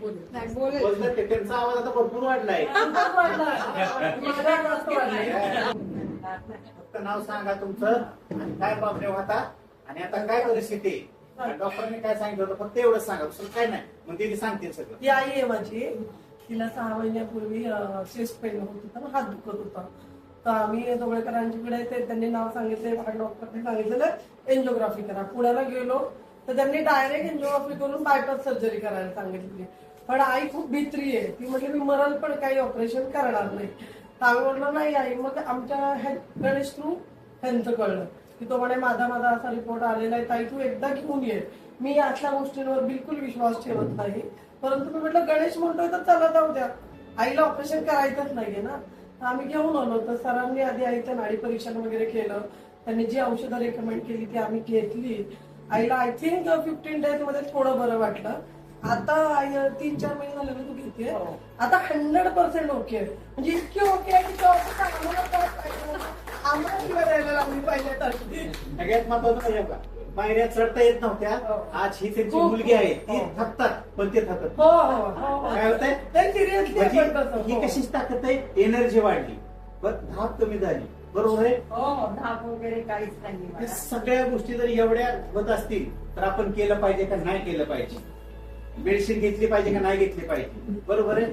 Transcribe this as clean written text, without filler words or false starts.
बोललं ते त्यांचा आवाज आता भरपूर वाढलाय. फक्त नाव सांगा तुमचं आणि काय प्रॉब्लेम होता आणि आता काय परिस्थिती आहे. डॉक्टरने काय सांगितलं होतं फक्त एवढंच सांगा, दुसरं काय नाही. मग ते सांगतील सगळं. ही आई आहे माझी. तिला 6 महिन्यापूर्वी चेस्ट पेन होत होता, हात दुखत होता. तर आम्ही डोळेकरांच्याकडे ते त्यांनी नाव सांगितले, डॉक्टरने सांगितलेलं एन्जिओग्राफी करा. पुण्याला गेलो तर त्यांनी डायरेक्ट एन्जिओग्राफी करून बायपास सर्जरी करायला सांगितली. पण आई खूप भित्री आहे. ती म्हणजे मी मरल पण काही ऑपरेशन करणार नाही. तर आम्ही म्हणलो नाही आई. मग आमच्या गणेश थ्रू ह्यांचं कळलं की तो म्हणे माझा असा रिपोर्ट आलेला आहे, ताई तू एकदा घेऊन ये. मी अशा गोष्टींवर बिलकुल विश्वास ठेवत नाही, परंतु मी म्हटलं गणेश म्हणतोय तर चला जाऊ द्या, आईला ऑपरेशन करायचंच नाहीये ना. आम्ही घेऊन आलो. तर सरांनी आधी आईचं नाडी परीक्षण वगैरे केलं. त्यांनी जी औषधं रेकमेंड केली ती आम्ही घेतली. आईला आय थिंक 15 days मध्ये थोडं बरं वाटलं. आता आई 3-4 महिने झाले तू घेते, आता 100% ओके. म्हणजे इतकी ओके आहे की सगळ्यात महत्वाचं पायऱ्या चढता येत नव्हत्या. आज ही त्यांची मुलगी आहे, ती थकतात पण ते थकत. काय होतंय ही कशीच ताकद आहे, एनर्जी वाढली, पण धाप कमी झाली. बरोबर आहे. धाप वगैरे काहीच नाही. सगळ्या गोष्टी जर एवढ्या होत असतील तर आपण केलं पाहिजे का नाही केलं पाहिजे, मेडिसिन घेतली पाहिजे का नाही घेतली पाहिजे. बरोबर आहे.